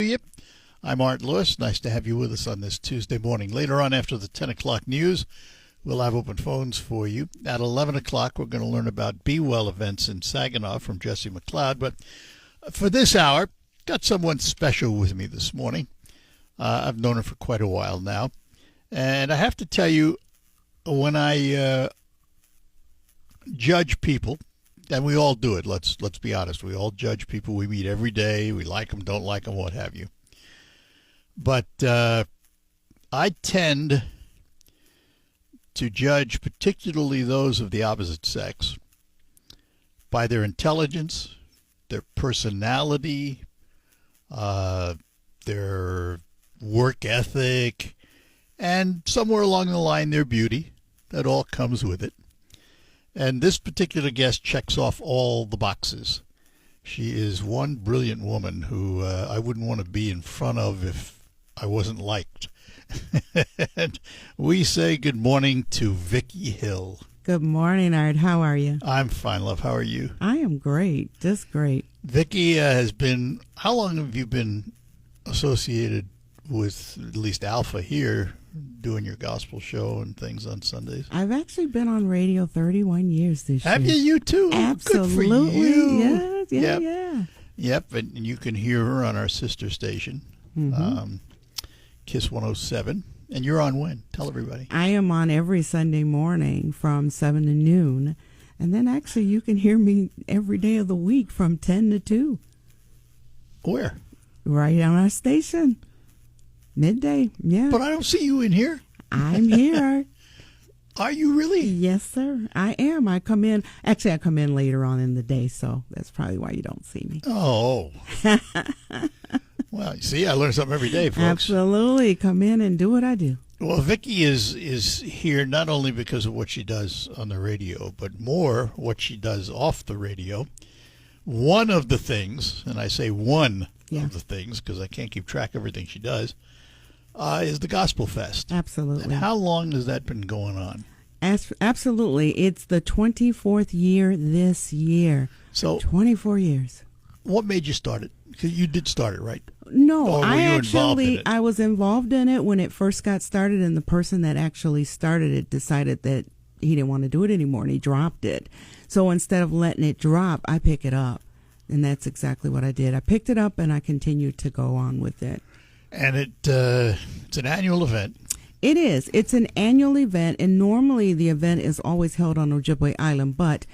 You. I'm Art Lewis. Nice to have you with us on this Tuesday morning. Later on, after the 10 o'clock news, we'll have open phones for you. At 11 o'clock, we're going to learn about Be Well events in Saginaw from Jesse McLeod. But for this hour, got someone special with me this morning. I've known her for quite a while now. And I have to tell you, when I judge people, and we all do it, let's be honest. We all judge people we meet every day. We like them, don't like them, what have you. But I tend to judge particularly those of the opposite sex by their intelligence, their personality, their work ethic, and somewhere along the line, their beauty. That all comes with it. And this particular guest checks off all the boxes. She is one brilliant woman who I wouldn't want to be in front of if I wasn't liked. And we say good morning to Vicki Hill. Good morning, Art. How are you? I'm fine, love. How are you? I am great. Just great. Vicki has been, how long have you been associated with at least Alpha here, doing your gospel show and things on Sundays? I've actually been on radio 31 years this year. Have you? You too? Absolutely. Good for you. Yeah. Yep, and you can hear her on our sister station, Kiss 107. And you're on when? Tell everybody. I am on every Sunday morning from 7 to noon. And then actually you can hear me every day of the week from 10 to 2. Where? Right on our station. Midday, yeah. But I don't see you in here. I'm here. Are you really? Yes, sir. I am. I come in later on in the day, so that's probably why you don't see me. Oh. Well, you see, I learn something every day, folks. Absolutely. Come in and do what I do. Well, Vicki is here not only because of what she does on the radio, but more what she does off the radio. One of the things, and I say one of the things because I can't keep track of everything she does, is the Gospel Fest. Absolutely. And how long has that been going on? Absolutely. It's the 24th year this year. So 24 years. What made you start it? Because you did start it, right? No, Or were I was involved in it when it first got started, and the person that actually started it decided that he didn't want to do it anymore, and he dropped it. So instead of letting it drop, I pick it up. And that's exactly what I did. I picked it up, and I continued to go on with it. And it's an annual event. It is. It's an annual event, and normally the event is always held on Ojibwe Island, but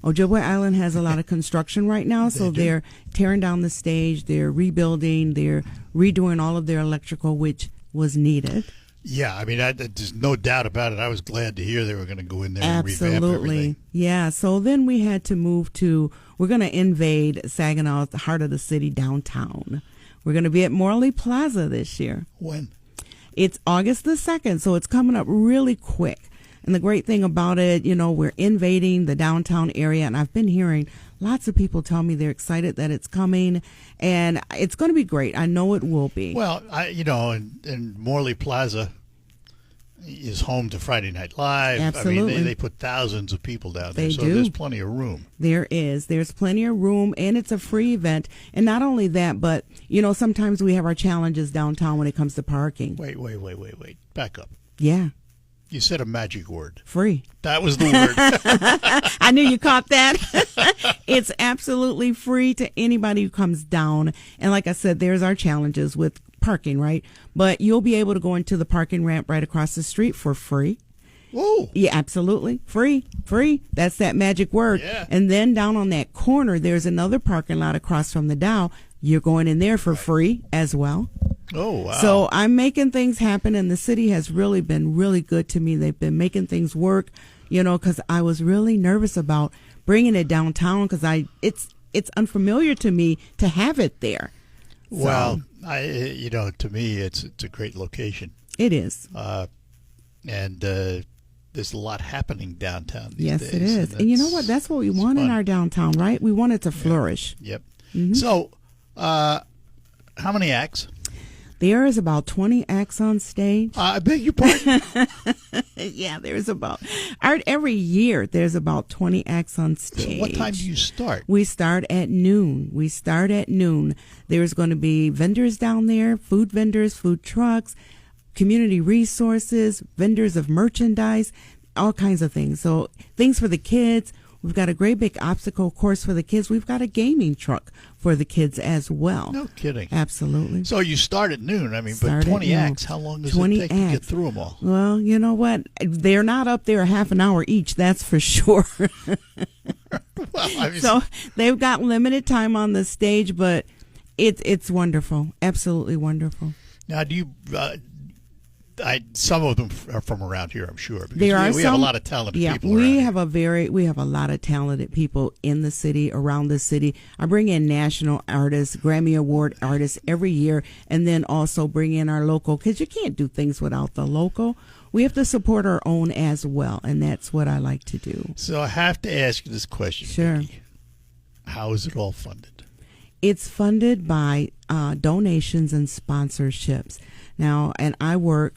Ojibwe Island has a lot of construction right now, so they're tearing down the stage, they're rebuilding, they're redoing all of their electrical, which was needed. Yeah, I mean, there's no doubt about it. I was glad to hear they were going to go in there and revamp everything. Yeah, so then we had to move to, we're going to invade Saginaw, the heart of the city, downtown. We're going to be at Morley Plaza this year. When? It's August the 2nd, so it's coming up really quick. And the great thing about it, we're invading the downtown area, and I've been hearing lots of people tell me they're excited that it's coming, and it's going to be great. I know it will be. Well, and Morley Plaza is home to Friday Night Live. Absolutely. I mean, they put thousands of people down there, so do. There's plenty of room. There is. There's plenty of room, and it's a free event. And not only that, but, sometimes we have our challenges downtown when it comes to parking. Wait. Back up. Yeah. You said a magic word. Free. That was the word. I knew you caught that. It's absolutely free to anybody who comes down. And like I said, there's our challenges with parking, right? But you'll be able to go into the parking ramp right across the street for free. Whoa. Yeah, absolutely. Free. That's that magic word. Yeah. And then down on that corner, there's another parking lot across from the Dow. You're going in there for free as well. Oh, wow. So I'm making things happen, and the city has really been really good to me. They've been making things work, because I was really nervous about bringing it downtown because it's unfamiliar to me to have it there. Well, to me, it's a great location. It is. And there's a lot happening downtown these days. Yes, it is. And you know what? That's what we want in our downtown, right? We want it to flourish. Yep. Mm-hmm. So, how many acts? There is about 20 acts on stage. I beg your pardon. Yeah, every year there's about 20 acts on stage. So what time do you start? We start at noon. There's going to be vendors down there, food vendors, food trucks, community resources, vendors of merchandise, all kinds of things. So things for the kids. We've got a great big obstacle course for the kids. We've got a gaming truck for the kids as well. No kidding. Absolutely. So you start at noon. I mean, Start but at 20 noon. acts, how long does it 20 take to get acts. through them all? Well, you know what? They're not up there a half an hour each, that's for sure. Well, I mean, So they've got limited time on the stage, but it's wonderful. Absolutely wonderful. now, do you... some of them are from around here, I'm sure. Because There are we have a some- lot of talented people we around have we have a lot of talented people in the city, around the city. I bring in national artists, Grammy Award artists every year, and then also bring in our local, because you can't do things without the local. We have to support our own as well, and that's what I like to do. So I have to ask you this question. Sure. Vicki. How is it all funded? It's funded by donations and sponsorships. Now, and I work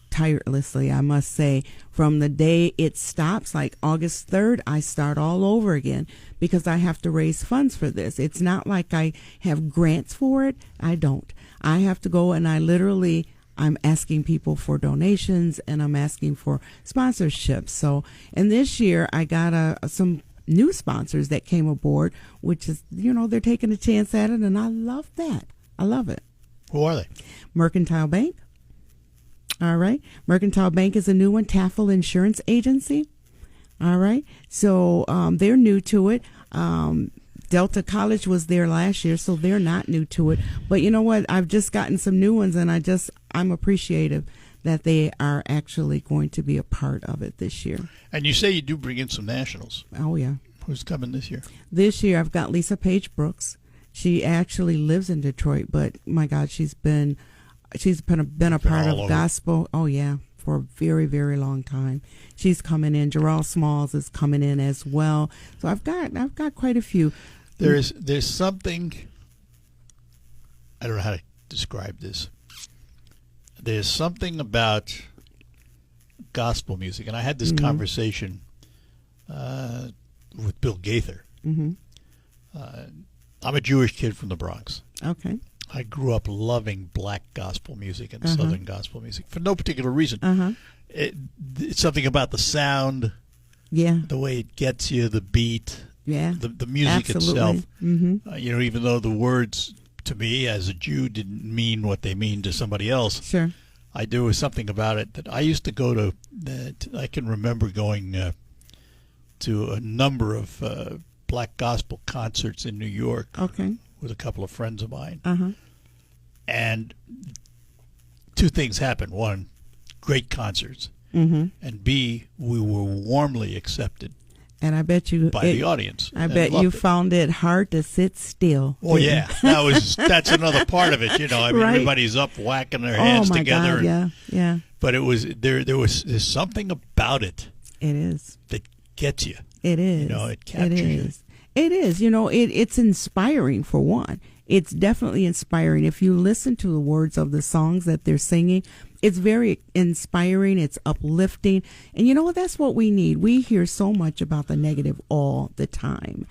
tirelessly, I must say. From the day it stops, like August 3rd, I start all over again because I have to raise funds for this. It's not like I have grants for it. I don't. I have to go and I'm asking people for donations and I'm asking for sponsorships. So, and this year I got some new sponsors that came aboard, which is, they're taking a chance at it, and I love that. I love it. Who are they? Mercantile Bank. All right. Mercantile Bank is a new one. Taffel Insurance Agency. All right. So they're new to it. Delta College was there last year, so they're not new to it. But you know what? I've just gotten some new ones, and I'm appreciative that they are actually going to be a part of it this year. And you say you do bring in some nationals. Oh, yeah. Who's coming this year? This year I've got Lisa Page Brooks. She actually lives in Detroit, but my God, she's been a part all of over. gospel. Oh yeah, for a very, very long time. She's coming in. Gerald Smalls is coming in as well. So I've got quite a few. There's something, I don't know how to describe this. There's something about gospel music, and I had this conversation with Bill Gaither. Mm-hmm. I'm a Jewish kid from the Bronx. Okay. I grew up loving black gospel music and southern gospel music for no particular reason. It's something about the sound, Yeah. the way it gets you, the beat, Yeah. the music Absolutely. itself. Mm-hmm. Even though the words to me as a Jew didn't mean what they mean to somebody else, Sure. there was something about it that I used to go to. That I can remember going to a number of black gospel concerts in New York Okay. with a couple of friends of mine. Uh-huh. And two things happened. One, great concerts. Mm-hmm. And B, we were warmly accepted And I bet you by the audience. I and bet you loved it. found it hard to sit still. Oh didn't yeah, you? that's another part of it. I mean, Right. everybody's up whacking their hands Oh my together. God, yeah. Yeah. But there's something about it It is. that gets you. It is. It captures you. It is. It's inspiring for one. It's definitely inspiring. If you listen to the words of the songs that they're singing, it's very inspiring. It's uplifting. And you know what? That's what we need. We hear so much about the negative all the time.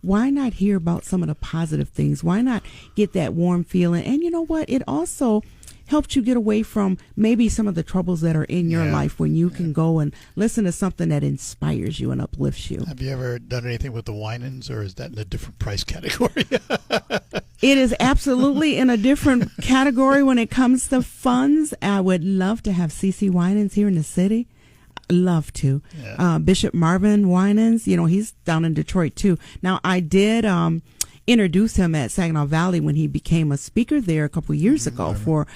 Why not hear about some of the positive things? Why not get that warm feeling? And you know what? It also helps you get away from maybe some of the troubles that are in your Yeah. life when you can go and listen to something that inspires you and uplifts you. Have you ever done anything with the Winans, or is that in a different price category? It is absolutely in a different category when it comes to funds. I would love to have CeCe Winans here in the city. Love to. Yeah. Bishop Marvin Winans, he's down in Detroit too. Now, I did introduce him at Saginaw Valley when he became a speaker there a couple years ago for,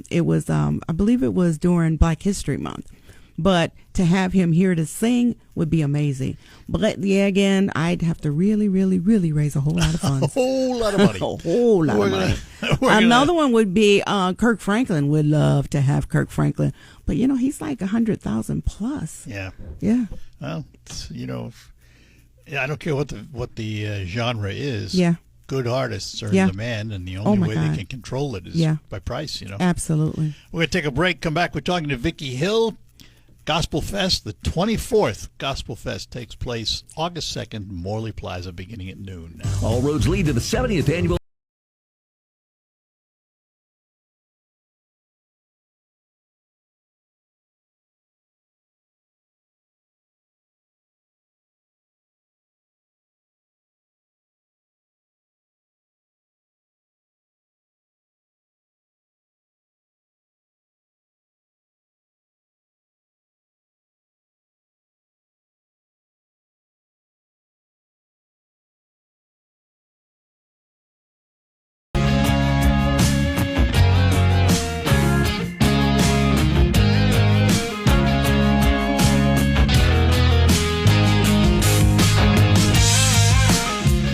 it was, I believe it was during Black History Month. But to have him here to sing would be amazing. But yeah, again, I'd have to really, really, really raise a whole lot of A funds. whole lot of money. A whole lot We're of money. gonna- Another one would be Kirk Franklin. Would love to have Kirk Franklin, but he's like 100,000 plus. Yeah. Yeah, Well, I don't care what the genre is. yeah. good artists are Yeah. in demand, and the Oh, only my way God. they can control it is Yeah. by price, you know. Absolutely. We're going to take a break, come back. We're talking to Vicki Hill. Gospel Fest, the 24th Gospel Fest takes place August 2nd, Morley Plaza, beginning at noon. Now. All roads lead to the 70th annual.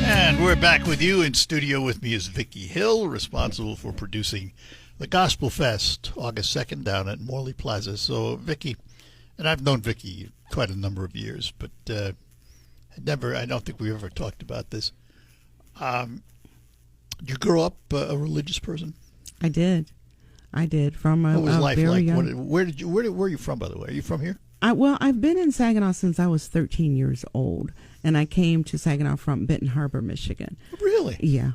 And we're back with you. In studio with me is Vicki Hill, responsible for producing the Gospel Fest, August 2nd, down at Morley Plaza. So, Vicki, and I've known Vicki quite a number of years, but I don't think we ever talked about this. Did you grow up a religious person? I did. From a, What was a life very like? young. Where are you from, by the way? Are you from here? I've been in Saginaw since I was 13 years old, and I came to Saginaw from Benton Harbor, Michigan. Really? Yeah,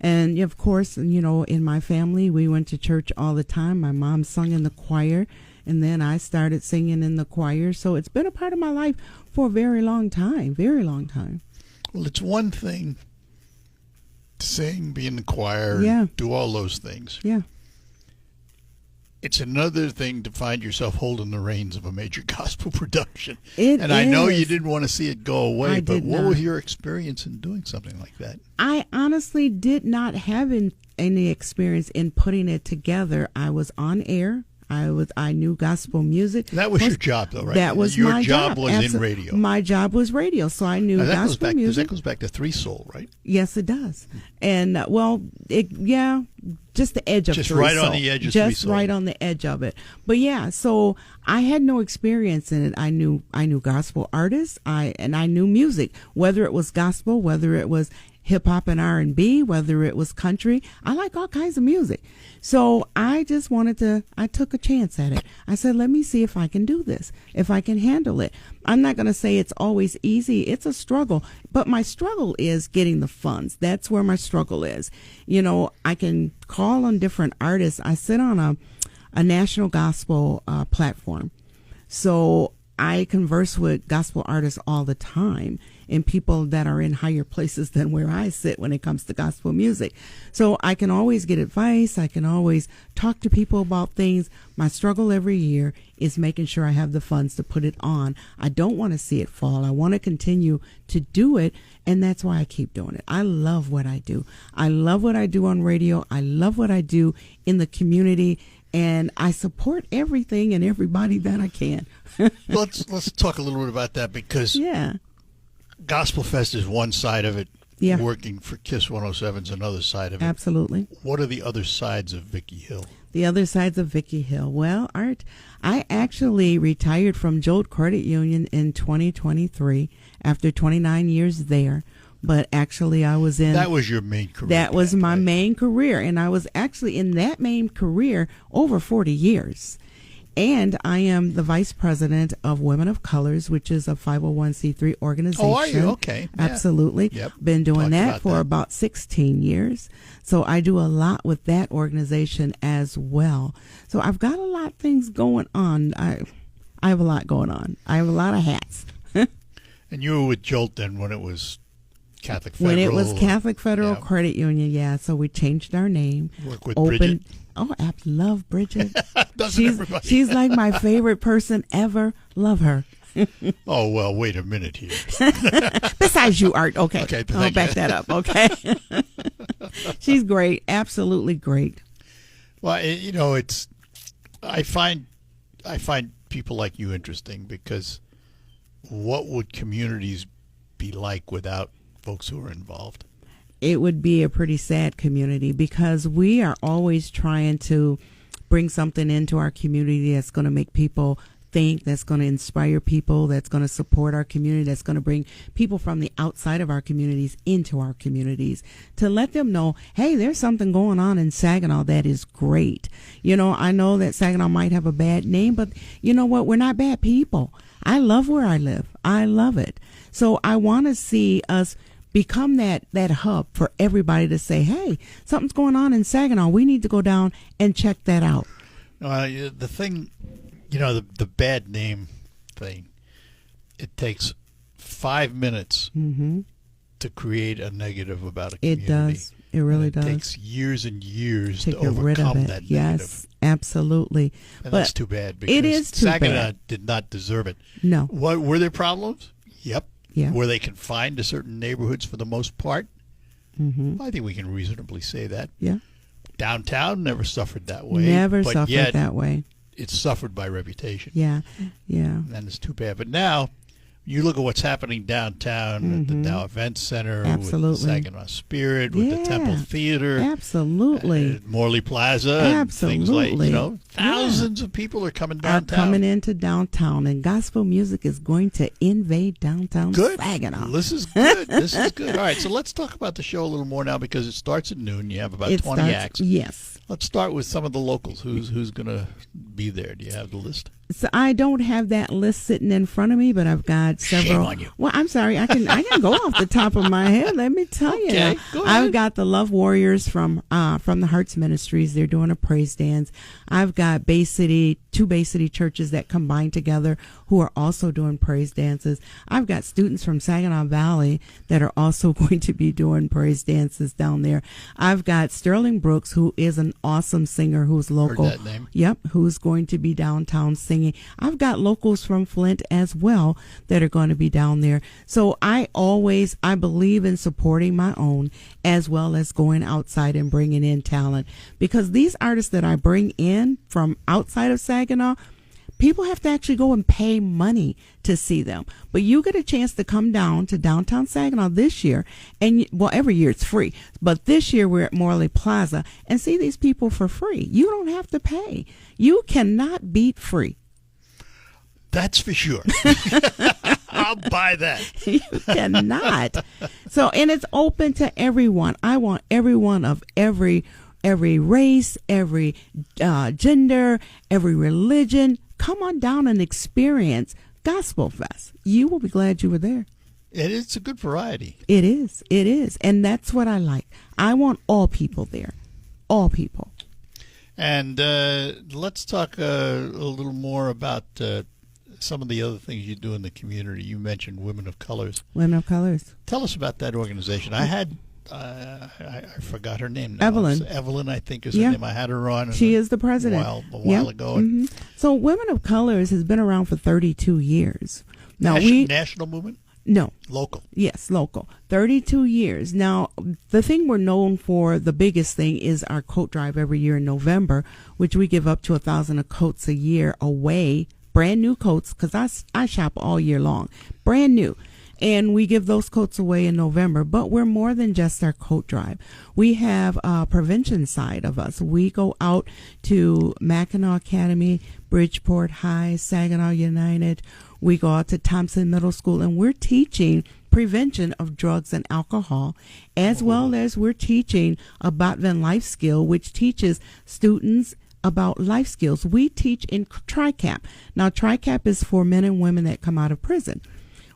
And of course, in my family, we went to church all the time. My mom sung in the choir, and then I started singing in the choir. So it's been a part of my life for a very long time, very long time. Well, it's one thing to sing, be in the choir, Yeah. do all those things. Yeah. It's another thing to find yourself holding the reins of a major gospel production. It And I know is. you didn't want to see it go away, I but did what not. was your experience in doing something like that? I honestly did not have any experience in putting it together. I was on air. I knew gospel music. That was Plus, your job, though, right? That was your my job. Was in Absol- radio. My job was radio, so I knew Now, that goes gospel back. music. That goes back to Three Soul, right? Yes, it does. And just the edge of Just Three right on Soul. the edge of Three Just Soul. right on the edge of it. But yeah, so I had no experience in it. I knew gospel artists. I knew music, whether it was gospel, whether it was hip hop and R&B, whether it was country. I like all kinds of music. So I just I took a chance at it. I said, let me see if I can do this, if I can handle it. I'm not going to say it's always easy. It's a struggle, but my struggle is getting the funds. That's where my struggle is. I can call on different artists. I sit on a national gospel platform. So I converse with gospel artists all the time and people that are in higher places than where I sit when it comes to gospel music. So I can always get advice. I can always talk to people about things. My struggle every year is making sure I have the funds to put it on. I don't want to see it fall. I want to continue to do it, and that's why I keep doing it. I love what I do. I love what I do on radio. I love what I do in the community, and I support everything and everybody that I can. Let's talk a little bit about that, because Yeah. Gospel Fest is one side of it. Yeah. Working for KISS 107 is another side of it. Absolutely. What are the other sides of Vicki Hill? The other sides of Vicki Hill. Well, Art, I actually retired from Jolt Credit Union in 2023 after 29 years there. But actually, I was in... That was your main career. That was path, my right? main career. And I was actually in that main career over 40 years. And I am the vice president of Women of Colors, which is a 501c3 organization. Oh, are you? Okay. Yeah. Absolutely. Yep. Been doing Talked that about for that. about 16 years. So I do a lot with that organization as well. So I've got a lot of things going on. I have a lot going on. I have a lot of hats. And you were with Jolt then when it was Catholic Federal. When it was Catholic Federal Yeah. Credit Union, yeah. So we changed our name. Work with Bridget. Oh, I love Bridget. Doesn't everybody? She's like my favorite person ever. Love her. Oh, well, wait a minute here. Besides you, Art. Okay. Okay, I'll thank back you. that up. Okay. She's great. Absolutely great. Well, I find people like you interesting, because what would communities be like without folks who are involved? It would be a pretty sad community, because we are always trying to bring something into our community that's going to make people think, that's going to inspire people, that's going to support our community, that's going to bring people from the outside of our communities into our communities, to let them know, hey, there's something going on in Saginaw that is great. You know, I know that Saginaw might have a bad name, but you know what? We're not bad people. I love where I live. I love it. So I want to see us become that hub for everybody to say, hey, something's going on in Saginaw. We need to go down and check that out. The thing, you know, the bad name thing, it takes 5 minutes to create a negative about a community. It does. It really does. It takes years and years to get rid of overcome it. that negative. Yes, absolutely. And but that's too bad, because it is too Saginaw bad. did not deserve it. No. What were there problems? Yep. Yeah. Were they confined to certain neighborhoods for the most part? I think we can reasonably say that. Yeah. Downtown never suffered that way. Never but suffered yet that way. It's suffered by reputation. Yeah. Yeah. And it's too bad. But now, you look at what's happening downtown at the Dow Event Center, Absolutely. with the Saginaw Spirit, with the Temple Theater, Absolutely. Morley Plaza, and things like, Absolutely. you know, thousands of people are coming Are downtown. coming into downtown, and gospel music is going to invade downtown Good. Saginaw. This is good. This is good. All right, so let's talk about the show a little more now, because it starts at noon. You have about 20 acts. Yes. Let's start with some of the locals. Who's going to be there? Do you have the list? So I don't have that list sitting in front of me, but I've got several. Shame on you. Well, I'm sorry. I can go off the top of my head. Let me tell Okay, you. go ahead. I've got the Love Warriors from the Hearts Ministries. They're doing a praise dance. I've got two Bay City churches that combine together who are also doing praise dances. I've got students from Saginaw Valley that are also going to be doing praise dances down there. I've got Sterling Brooks, who is an awesome singer who's local. Heard that name. Yep, who's going to be downtown singing. I've got locals from Flint as well that are going to be down there. So I believe in supporting my own, as well as going outside and bringing in talent, because these artists that I bring in from outside of Saginaw, people have to actually go and pay money to see them. But you get a chance to come down to downtown Saginaw this year, and every year it's free, but this year we're at Morley Plaza, and see these people for free. You don't have to pay. You cannot beat free. That's for sure. I'll buy that. You cannot. So, and it's open to everyone. I want everyone of every race, every gender, every religion. Come on down and experience Gospel Fest. You will be glad you were there. It's a good variety. It is. It is. And that's what I like. I want all people there. All people. And let's talk a little more about some of the other things you do in the community. You mentioned Women of Colors. Women of Colors. Tell us about that organization. I had, I forgot her name now. Evelyn. Evelyn, I think is her name. I had her on. She is the president. A while ago. Mm-hmm. So Women of Colors has been around for 32 years. Now National movement? No. Local. Yes, local. 32 years. Now, the thing we're known for, the biggest thing, is our coat drive every year in November, which we give up to 1,000 coats a year away, brand new coats, because I shop all year long, brand new. And we give those coats away in November. But we're more than just our coat drive. We have a prevention side of us. We go out to Mackinac Academy, Bridgeport High, Saginaw United. We go out to Thompson Middle School, and we're teaching prevention of drugs and alcohol, as well as we're teaching about Botvan Life Skill, which teaches students about life skills. We teach in TRICAP. Now, TRICAP is for men and women that come out of prison.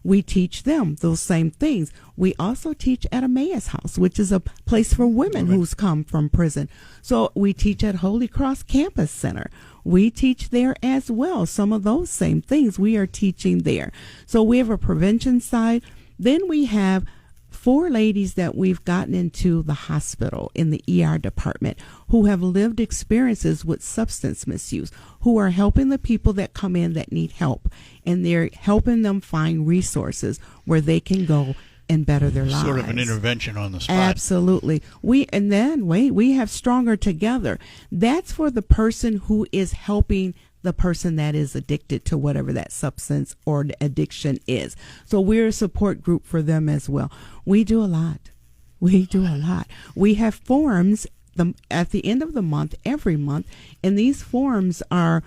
We teach them those same things. We also teach at Emmaus House, which is a place for women who's come from prison. So we teach at Holy Cross Campus Center. We teach there as well. Some of those same things we are teaching there. So we have a prevention side. Then we have 4 ladies that we've gotten into the hospital in the ER department who have lived experiences with substance misuse, who are helping the people that come in that need help. And they're helping them find resources where they can go and better their lives. Sort of an intervention on the spot. Absolutely. We have Stronger Together. That's for the person who is helping the person that is addicted to whatever that substance or addiction is. So we're a support group for them as well. We do a lot. We have forums at the end of the month, every month, and these forums are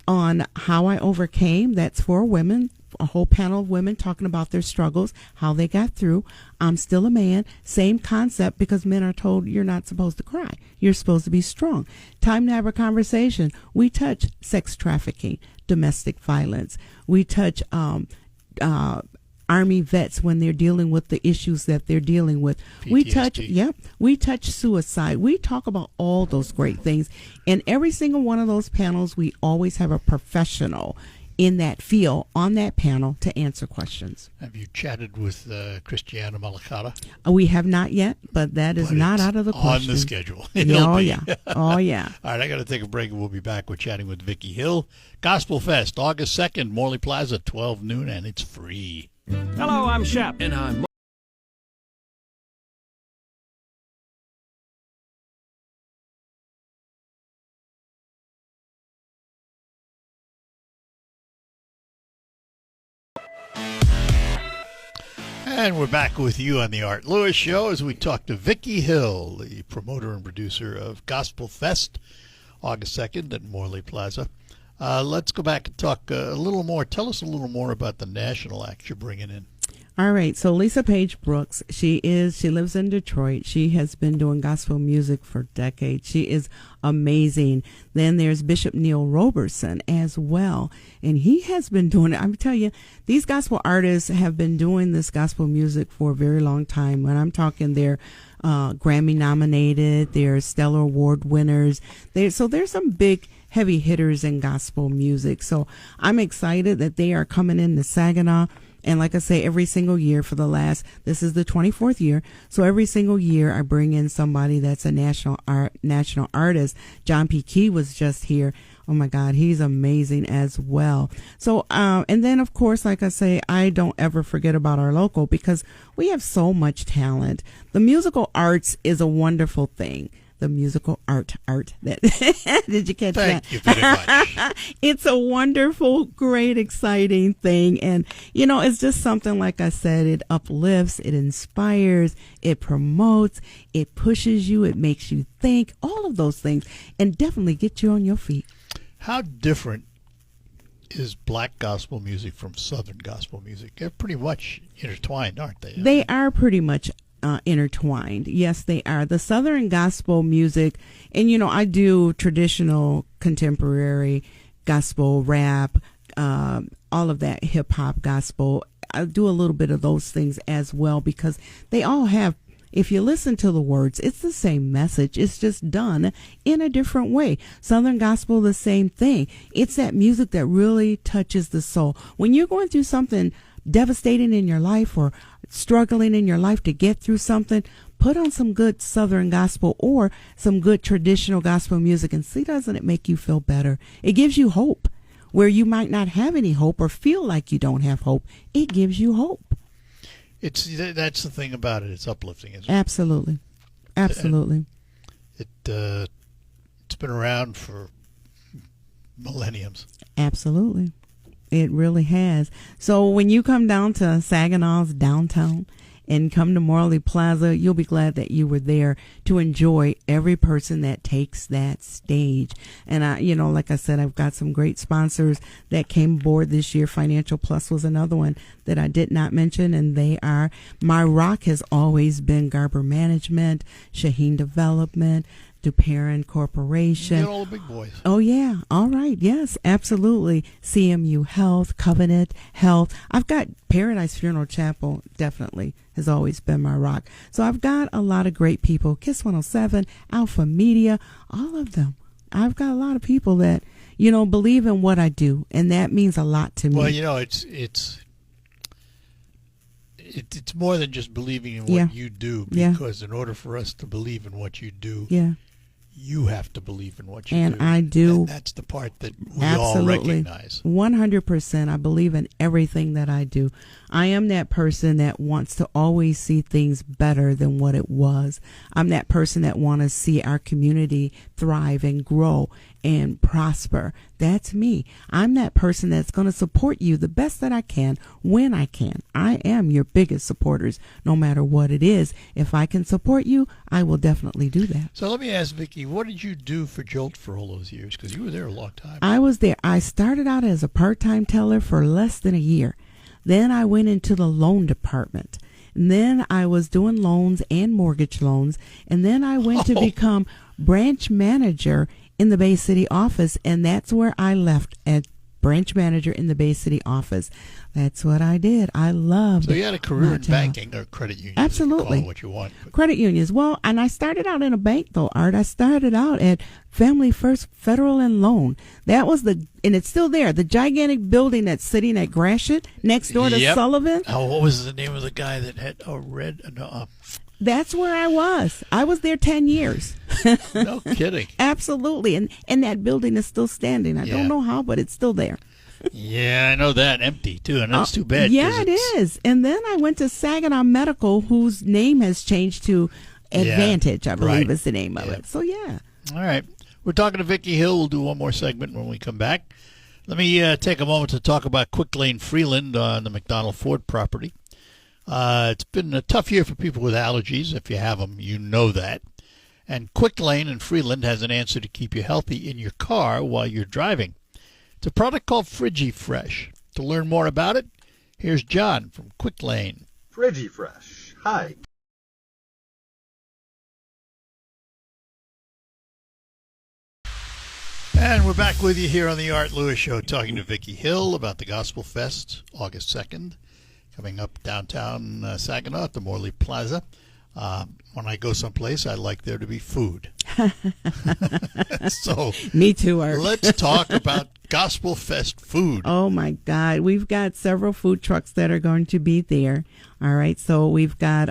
on how I overcame. That's for women, a whole panel of women talking about their struggles, how they got through. I'm still a man. Same concept, because men are told you're not supposed to cry. You're supposed to be strong. Time to have a conversation. We touch sex trafficking, domestic violence. We touch Army vets when they're dealing with the issues that they're dealing with. PTSD. We touch suicide. We talk about all those great things. In every single one of those panels, we always have a professional in that field on that panel to answer questions. Have you chatted with Christiana Malakata? We have not yet, but that is not out of the question. On the schedule. Oh, yeah. Oh, yeah. All right, I got to take a break, and we'll be back. We're chatting with Vicki Hill. Gospel Fest, August 2nd, Morley Plaza, 12 noon, and it's free. Hello, I'm Shep. And I'm And we're back with you on the Art Lewis Show as we talk to Vicki Hill, the promoter and producer of Gospel Fest, August 2nd at Morley Plaza. Let's go back and talk a little more. Tell us a little more about the national act you're bringing in. All right. So Lisa Page Brooks, she lives in Detroit. She has been doing gospel music for decades. She is amazing. Then there's Bishop Neil Roberson as well. And he has been doing it. I'm telling you, these gospel artists have been doing this gospel music for a very long time. When I'm talking, they're Grammy nominated, they're Stellar Award winners. So there's some big heavy hitters in gospel music. So I'm excited that they are coming into Saginaw. And like I say, every single year this is the 24th year. So every single year I bring in somebody that's a national artist. John P. Key was just here. Oh my God, he's amazing as well. So, and then of course, like I say, I don't ever forget about our local, because we have so much talent. The musical arts is a wonderful thing. The musical art that did you catch that? Thank you very much. It's a wonderful, great, exciting thing. And, it's just something, like I said, it uplifts, it inspires, it promotes, it pushes you, it makes you think, all of those things, and definitely get you on your feet. How different is black gospel music from Southern gospel music? They're pretty much intertwined, aren't they? They are pretty much intertwined. Yes, they are. The Southern gospel music, and I do traditional, contemporary gospel, rap, all of that, hip hop, gospel. I do a little bit of those things as well, because they all have, if you listen to the words, it's the same message. It's just done in a different way. Southern gospel, the same thing. It's that music that really touches the soul. When you're going through something devastating in your life, or struggling in your life to get through something, put on some good Southern gospel or some good traditional gospel music, and see, doesn't it make you feel better? It gives you hope where you might not have any hope or feel like you don't have hope. It gives you hope. That's the thing about it. It's uplifting, isn't it? Absolutely. It's been around for millenniums. Absolutely. It really has. So when you come down to Saginaw's downtown and come to Morley Plaza, you'll be glad that you were there to enjoy every person that takes that stage. And like I said, I've got some great sponsors that came aboard this year. Financial Plus was another one that I did not mention, and they are, my rock has always been Garber Management, Shaheen Development, DuParon Corporation. Get all the big boys. Oh, yeah. All right. Yes, absolutely. CMU Health, Covenant Health. I've got Paradise Funeral Chapel, definitely has always been my rock. So I've got a lot of great people. Kiss 107, Alpha Media, all of them. I've got a lot of people that, believe in what I do, and that means a lot to me. Well, it's more than just believing in what you do, because in order for us to believe in what you do, you have to believe in what you do. And I do. And that's the part that we all recognize. 100%. I believe in everything that I do. I am that person that wants to always see things better than what it was. I'm that person that wants to see our community thrive and grow and prosper. That's me. I'm that person that's going to support you the best that I can when I can. I am your biggest supporters, no matter what it is. If I can support you, I will definitely do that. So let me ask Vicki, what did you do for Jolt for all those years? Because you were there a long time. I was there. I started out as a part-time teller for less than a year. Then I went into the loan department. And then I was doing loans and mortgage loans. And then I went to become branch manager in the Bay City office. And that's where I left, at branch manager in the Bay City office. That's what I did. I loved So you had a career my in job. banking or credit union. Absolutely. Call it what you want. But Credit unions. Well, and I started out in a bank though, Art. I started out at Family First Federal and Loan. That was and it's still there, the gigantic building that's sitting at Gratiot next door to Yep. Sullivan. Oh, what was the name of the guy that had a red? That's where I was. I was there 10 years. No kidding. Absolutely. And that building is still standing. I Yeah. don't know how, but it's still there. Yeah, I know that. Empty, too. And that's too bad. Yeah, 'cause it it's- is. And then I went to Saginaw Medical, whose name has changed to Advantage, I believe right. is the name of Yeah. it. So, yeah. All right. We're talking to Vicki Hill. We'll do one more segment when we come back. Let me take a moment to talk about Quick Lane Freeland on the McDonald Ford property. It's been a tough year for people with allergies. If you have them, you know that. And Quick Lane in Freeland has an answer to keep you healthy in your car while you're driving. It's a product called FrigiFresh. To learn more about it, here's John from Quick Lane. FrigiFresh. Hi. And we're back with you here on the Art Lewis Show, talking to Vicki Hill about the Gospel Fest, August 2nd, coming up downtown Saginaw at the Morley Plaza. When I go someplace, I like there to be food. So Me too, Art. let's talk about Gospel Fest food. Oh my God. We've got several food trucks that are going to be there. All right. So we've got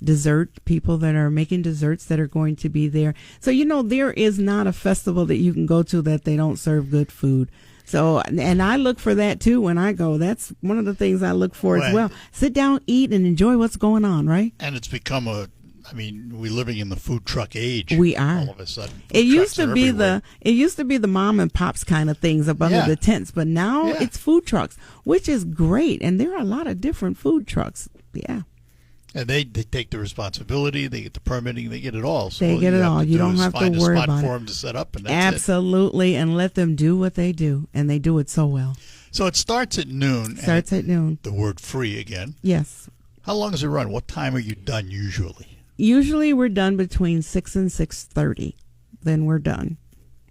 dessert people that are making desserts that are going to be there. So, there is not a festival that you can go to that they don't serve good food. So, and I look for that too when I go. That's one of the things I look for as Right. well. Sit down, eat, and enjoy what's going on, right? And it's become we're living in the food truck age. We are. All of a sudden. It Food used trucks to are be everywhere. the mom and pops kind of things up under Yeah. the tents, but now Yeah. it's food trucks, which is great. And there are a lot of different food trucks. Yeah. And they take the responsibility, they get the permitting, they get it all. So They get it have all. to You do don't is have to find worry a spot about for it. them to set up, and that's it. Absolutely, and let them do what they do, and they do it so well. So it starts at noon. Starts and at noon. the word free again. Yes. How long does it run? What time are you done usually? Usually we're done between 6 and 6:30. Then we're done.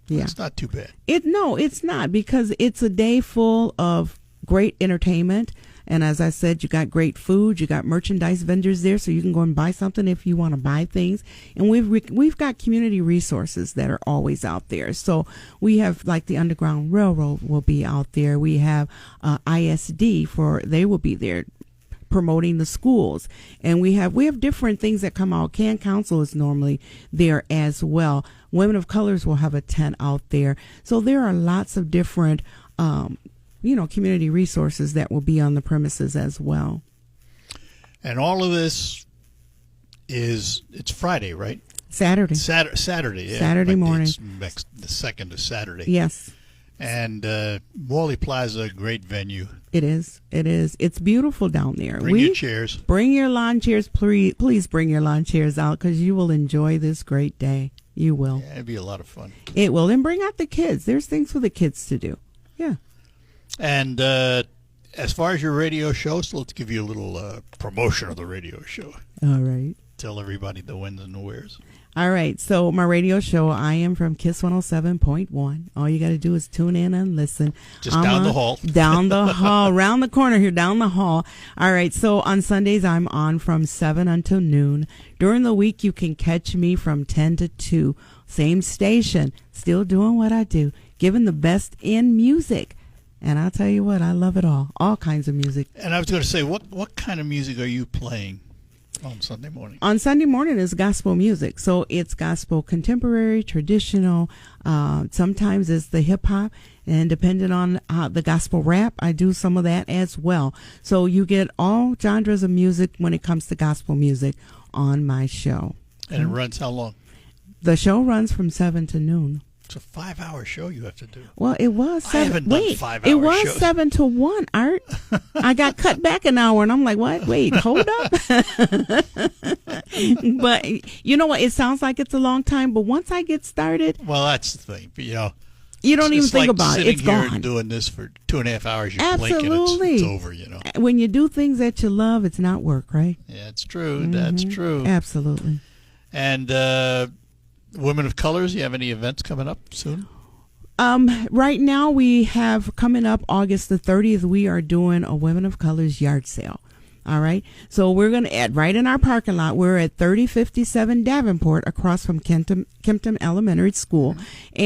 Yeah. It's not too bad. It's not, because it's a day full of great entertainment. And as I said, you got great food, you got merchandise vendors there, so you can go and buy something if you want to buy things. And we've got community resources that are always out there. So we have, like, the Underground Railroad will be out there. We have ISD they will be there promoting the schools, and we have different things that come out. Can Council is normally there as well. Women of Colors will have a tent out there. So there are lots of different community resources that will be on the premises as well. And all of this it's Friday, right? Saturday. Saturday. Yeah. Saturday Like morning. It's the 2nd of Saturday. Yes, And Morley Plaza, great venue. it is. It's beautiful down there. Bring your chairs. Bring your lawn chairs. Please bring your lawn chairs out, because you will enjoy this great day. You will. Yeah, it'd be a lot of fun. It will. And bring out the kids. There's things for the kids to do. Yeah. And as far as your radio show, so let's give you a little promotion of the radio show. All right. Tell everybody the whens and the wheres. All right. So my radio show, I am from KISS 107.1. All you got to do is tune in and listen. Just down the hall. Down the hall. Around the corner here, down the hall. All right. So on Sundays, I'm on from 7 until noon. During the week, you can catch me from 10 to 2. Same station. Still doing what I do. Giving the best in music. And I'll tell you what, I love it all. All kinds of music. And I was going to say, what kind of music are you playing on Sunday morning? On Sunday morning is gospel music. So it's gospel contemporary, traditional. Sometimes it's the hip hop. And depending on the gospel rap, I do some of that as well. So you get all genres of music when it comes to gospel music on my show. And it runs how long? The show runs from 7 to noon. It's a 5-hour show you have to do. Well, it was I 7. haven't done Wait, 5-hour it was shows. 7 to 1, Art. I got cut back an hour, and I'm like, what? Wait, hold up. But you know what? It sounds like it's a long time, but once I get started, Well, that's the thing. You know, you don't even it's think like about it. sitting It's here gone. and doing this for 2.5 hours. You blink and Absolutely. it's over. You know. When you do things that you love, it's not work, right? Yeah, it's true. That's true. Absolutely. And Women of Colors, you have any events coming up soon? Right now we have coming up August the 30th, we are doing a Women of Colors yard sale. All right. So we're going to add right in our parking lot. We're at 3057 Davenport across from Kempton Elementary School.